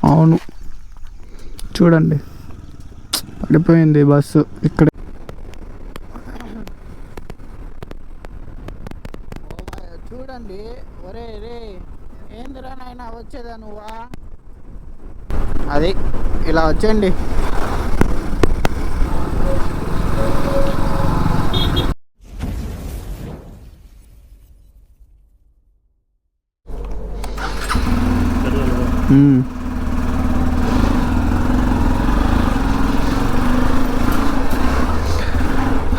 అవును, చూడండి పడిపోయింది బస్సు ఇక్కడ. చూడండి, ఒరే రే ఏందిరా నాయన వచ్చేదా నువ్వా? అది ఇలా వచ్చేయండి.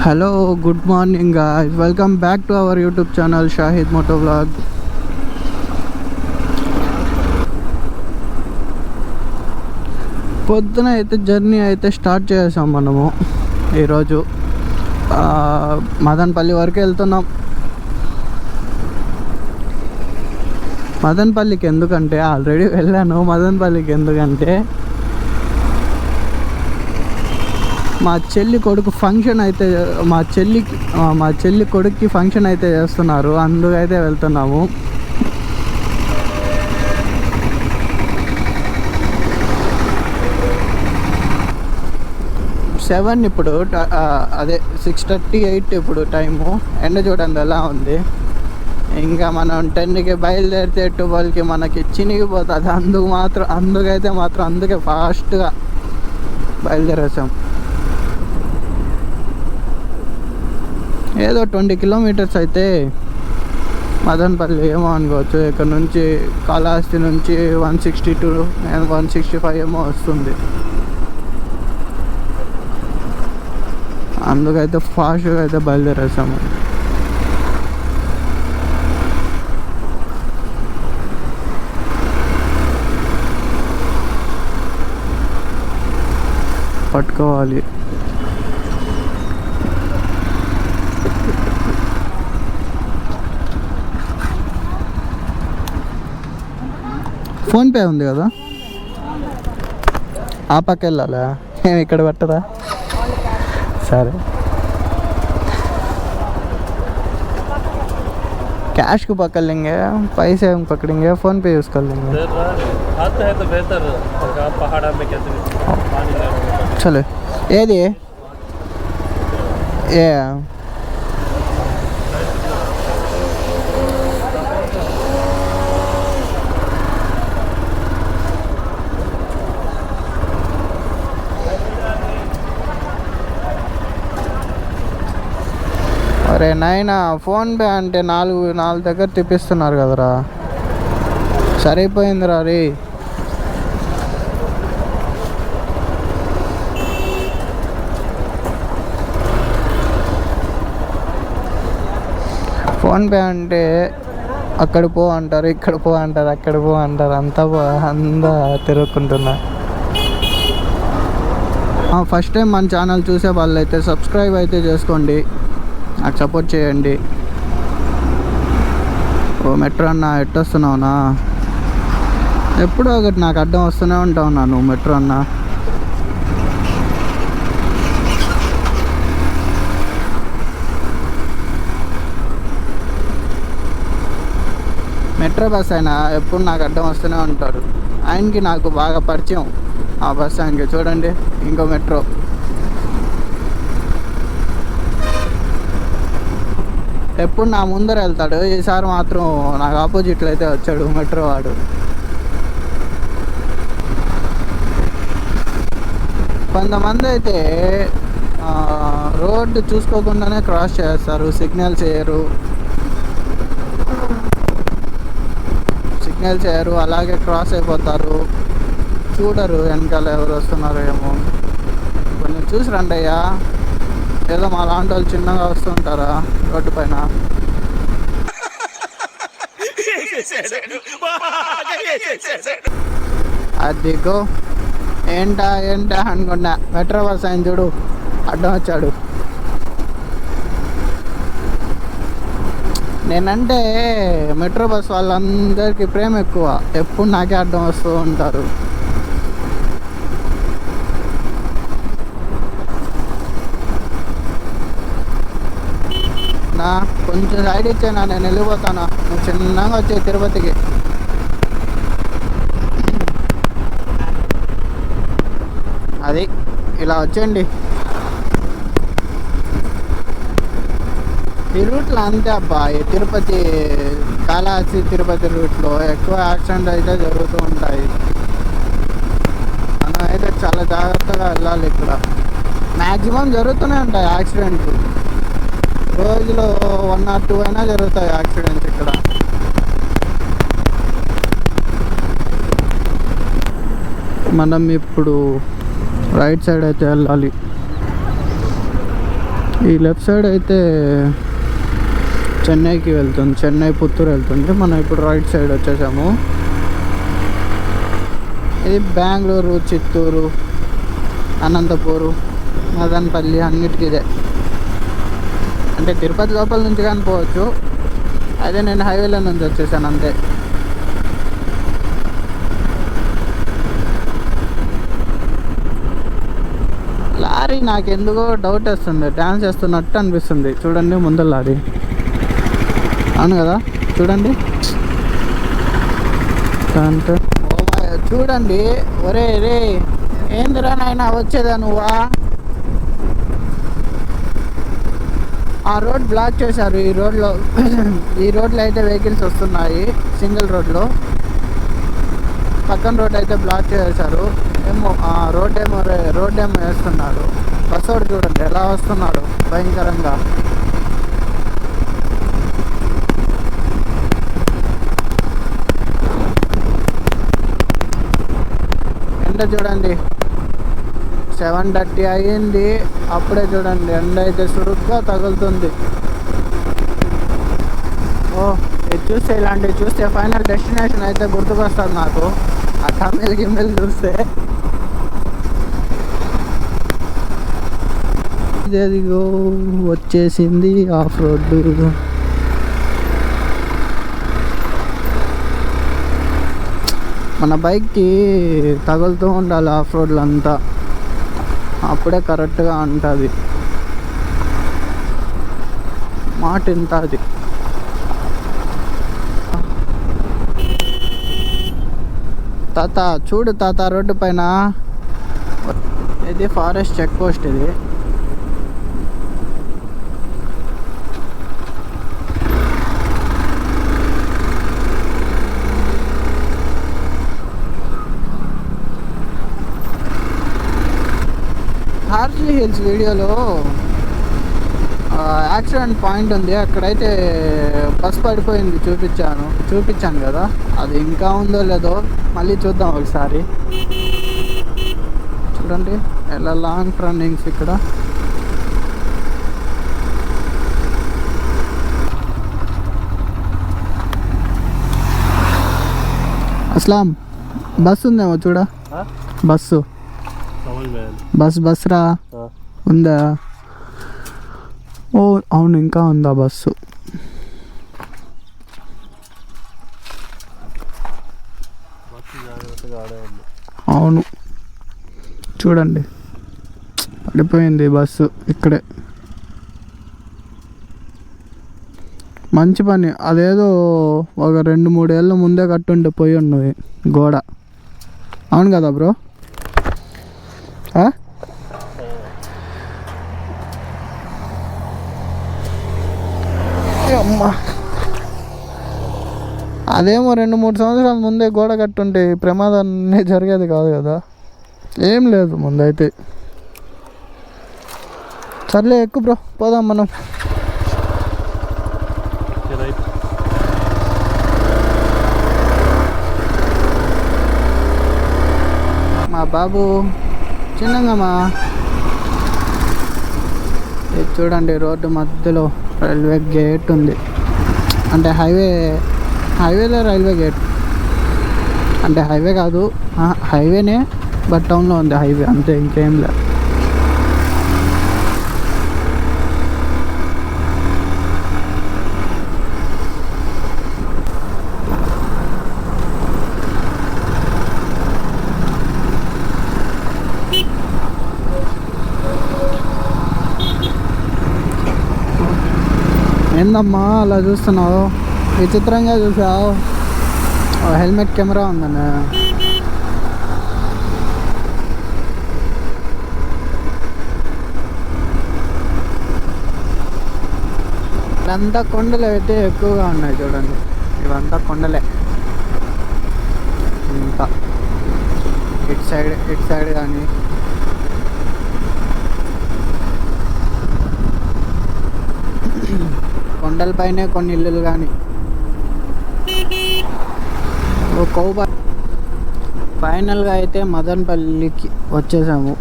Hello, good morning guys, welcome back to our YouTube channel Shahid moto vlog. పొద్దున అయితే జర్నీ అయితే స్టార్ట్ చేసాం మనము. ఈరోజు మదనపల్లి వరకు వెళ్తున్నాం. మదనపల్లికి ఎందుకంటే ఆల్రెడీ వెళ్ళాను. మదనపల్లికి ఎందుకంటే మా చెల్లి కొడుకు ఫంక్షన్ అయితే, మా చెల్లి కొడుక్కి ఫంక్షన్ అయితే చేస్తున్నారు, అందుకైతే వెళ్తున్నాము. సెవెన్ ఇప్పుడు, అదే 6:38 ఇప్పుడు టైము. ఎండ చూడండి ఎలా ఉంది. ఇంకా మనం 10కి బయలుదేరితే 12కి మనకి చినిగిపోతుంది. అందుకే ఫాస్ట్గా బయలుదేరేసాం. ఏదో 20 కిలోమీటర్స్ అయితే మదనపల్లి ఏమో అనుకోవచ్చు. ఇక్కడ నుంచి కాళహస్తి నుంచి 162 165 ఏమో వస్తుంది. అందుకైతే ఫాస్ట్గా అయితే బయలుదేరేసాము. పట్టుకోవాలి. ఫోన్పే ఉంది కదా, ఆ పక్క వెళ్ళాలా? ఏమి ఇక్కడ పట్టదా? సరే, कैश को पकड़ लेंगे, पैसे हम पकड़ेंगे, फ़ोन पे यूज़ कर लेंगे. आता है तो बेहतर, पहाड़ा में कैसे चलो ఏది ఏ అరే నాయనా, ఫోన్పే అంటే నాలుగు దగ్గర తిప్పిస్తున్నారు కదరా, సరిపోయిందిరా రే. ఫోన్పే అంటే అక్కడ పో అంటారు, ఇక్కడ పో అంటారు, అక్కడ పో అంటారు, అంతా తిరుగుకుంటున్నా. ఫస్ట్ టైం మన ఛానల్ చూసే వాళ్ళు అయితే సబ్స్క్రైబ్ అయితే చేసుకోండి, నాకు సపోర్ట్ చేయండి. ఓ మెట్రో అన్న, ఎట్టొస్తున్నావునా? ఎప్పుడో ఒకటి నాకు అడ్డం వస్తూనే ఉంటావు నువ్వు మెట్రో అన్న. మెట్రో బస్ అయినా ఎప్పుడు నాకు అడ్డం వస్తూనే ఉంటాడు. ఆయనకి నాకు బాగా పరిచయం ఆ బస్ ఆయనకి. చూడండి, ఇంకో మెట్రో. ఎప్పుడు నా ముందర వెళ్తాడు, ఈసారి మాత్రం నాకు ఆపోజిట్లో అయితే వచ్చాడు మెట్రో వాడు. కొంతమంది అయితే రోడ్డు చూసుకోకుండానే క్రాస్ చేస్తారు, సిగ్నల్స్ వేయరు, అలాగే క్రాస్ అయిపోతారు, చూడరు వెనకాల ఎవరు వస్తున్నారో ఏమో. కొంచెం చూసి రండి అయ్యా, ఏదో మా లాంటి వాళ్ళు చిన్నగా వస్తుంటారా రోడ్డు పైన. అదిగో ఏంటా అనుకున్నా, మెట్రో బస్ ఆయన చూడు అడ్డం వచ్చాడు. నేనంటే మెట్రో బస్ వాళ్ళందరికీ ప్రేమ ఎక్కువ, ఎప్పుడు నాకే అడ్డం వస్తూ ఉంటారు. కొంచెం సైడ్ ఇచ్చానా, నేను వెళ్ళిపోతాను, నువ్వు చిన్నగా వచ్చే తిరుపతికి. అది ఇలా వచ్చేయండి. ఈ రూట్లో అంతే అబ్బా, ఈ తిరుపతి కాళహస్తి తిరుపతి రూట్లో ఎక్కువ యాక్సిడెంట్ అయితే జరుగుతూ ఉంటాయి. మనం అయితే చాలా జాగ్రత్తగా వెళ్ళాలి. ఇక్కడ మ్యాక్సిమం జరుగుతూనే ఉంటాయి యాక్సిడెంట్లు. రోజులో 1 or 2 అయినా జరుగుతాయి యాక్సిడెంట్స్ ఇక్కడ. మనం ఇప్పుడు రైట్ సైడ్ అయితే వెళ్ళాలి. ఈ లెఫ్ట్ సైడ్ అయితే చెన్నైకి వెళ్తుంది, చెన్నై పుత్తూరు వెళ్తుంది. మనం ఇప్పుడు రైట్ సైడ్ వచ్చేసాము. ఇది బెంగళూరు, చిత్తూరు, అనంతపూరు, మదనపల్లి అన్నిటికీ ఇదే. అంటే తిరుపతి లోపల నుంచి కానీ పోవచ్చు. అదే నేను హైవేలో నుంచి వచ్చేసాను అంతే. లారీ నాకు ఎందుకో డౌట్ వస్తుంది, డ్యాన్స్ చేస్తున్నట్టు అనిపిస్తుంది. చూడండి ముందర లారీ, అవును కదా, చూడండి. చూడండి, ఒరే రే ఏందిరా నాయన వచ్చేదా నువ్వా? ఆ రోడ్ బ్లాక్ చేశారు. ఈ రోడ్లో అయితే వెహికల్స్ వస్తున్నాయి. సింగిల్ రోడ్లో పక్కన రోడ్ అయితే బ్లాక్ చేశారు. ఏమో రోడ్ ఏమో వేస్తున్నారు. బస్సోడు చూడండి ఎలా వస్తున్నాడు భయంకరంగా. ఎండ చూడండి 7:30 అయ్యింది. అప్పుడే చూడండి ఎండ అయితే సురుగ్గా తగులుతుంది. ఇది చూస్తే, ఇలాంటివి చూస్తే ఫైనల్ డెస్టినేషన్ అయితే గుర్తుకొస్తుంది నాకు. ఆ తమిళ్ గిమ్మిల్ చూస్తే ఇదిగో వచ్చేసింది ఆఫ్ రోడ్డు. మన బైక్కి తగులుతూ ఉండాలి ఆఫ్ రోడ్లు అంతా, అప్పుడే కరెక్ట్గా ఉంటుంది. మాట ఇంత అది. తాత చూడు తాత, రోడ్డు పైన ఇది ఫారెస్ట్ చెక్ పోస్ట్. ఇది హార్స్లీ హిల్స్ వీడియోలో యాక్సిడెంట్ పాయింట్ ఉంది, అక్కడైతే బస్ పడిపోయింది చూపించాను కదా. అది ఇంకా ఉందో లేదో మళ్ళీ చూద్దాం ఒకసారి. చూడండి ఎలా లాంగ్ టర్నింగ్స్ ఇక్కడ. అస్లాం బస్సు ఉందేమో చూడ, బస్ రా ఉందా? ఓ అవును, ఇంకా ఉందా బస్సు? అవును చూడండి పడిపోయింది బస్సు ఇక్కడే. మంచి పని, అదేదో ఒక 2-3 ఏళ్ళ ముందే కట్టుంటే పోయి ఉన్నది గోడ. అవును కదా బ్రో? అమ్మా, అదేమో 2-3 సంవత్సరాల ముందే గోడ కట్టుంటే ప్రమాదం జరిగేది కాదు కదా. ఏం లేదు ముందైతే. సర్లే ఎక్కువ బ్రో, పోదాం మనం. మా బాబు చిన్నగా ఇది చూడండి, రోడ్డు మధ్యలో రైల్వే గేట్ ఉంది. అంటే హైవేలో రైల్వే గేట్, అంటే హైవే కాదు, హైవేనే బట్ టౌన్లో ఉంది హైవే, అంతే ఇంకేం లేదు. ఏందమ్మా అలా చూస్తున్నావు? విచిత్రంగా చూసావు. హెల్మెట్ కెమెరా ఉందన్న. ఇవంతా కొండలు అయితే ఎక్కువగా ఉన్నాయి చూడండి. ఇవంతా కొండలే. ఇంకా ఇటు సైడ్ కానీ కొండలపైనే కొన్ని ఇల్లులు కానీ ఫైనల్గా అయితే మదనపల్లికి వచ్చేసాము.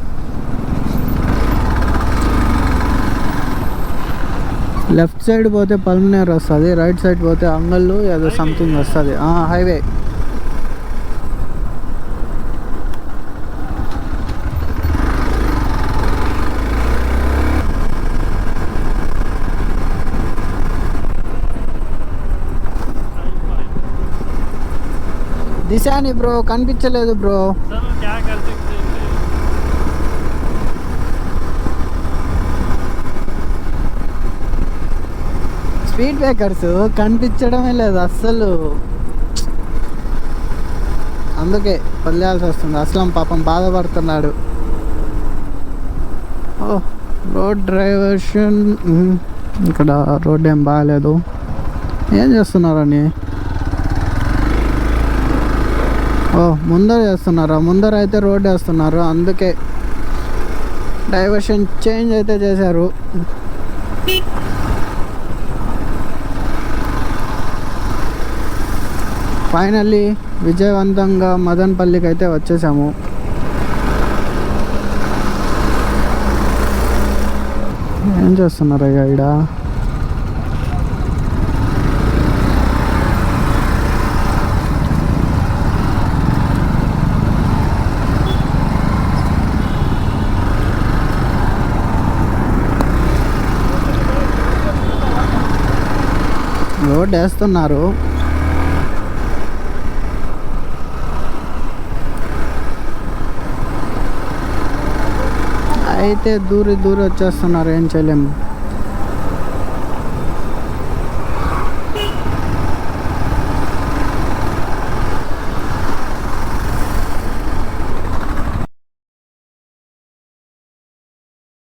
లెఫ్ట్ సైడ్ పోతే పల్మనేర్ వస్తుంది, రైట్ సైడ్ పోతే అంగళ్ళు ఏదో సంథింగ్ వస్తుంది. హైవే. దిశాని బ్రో కనిపించలేదు బ్రో. सर क्या कर सकते हैं? స్పీడ్ బ్రేకర్స్ కనిపించడమే లేదు అస్సలు. అందుకే వదిలేయాల్సి వస్తుంది. అసలు పాపం బాధపడుతున్నాడు. ఓ రోడ్ డైవర్షన్. ఇక్కడ రోడ్ ఏం బాగాలేదు. ఏం చేస్తున్నారని? ముందర చేస్తున్నారా? ముందర అయితే రోడ్ వేస్తున్నారు, అందుకే డైవర్షన్ చేంజ్ అయితే చేశారు. ఫైనల్లీ విజయవంతంగా మదనపల్లికి అయితే వచ్చేసాము. ఏం చేస్తున్నారు అయ్యా ఈడ? రోడ్ వేస్తున్నారు. అయితే దూరి వచ్చేస్తున్నారు, ఏం చేయలేము.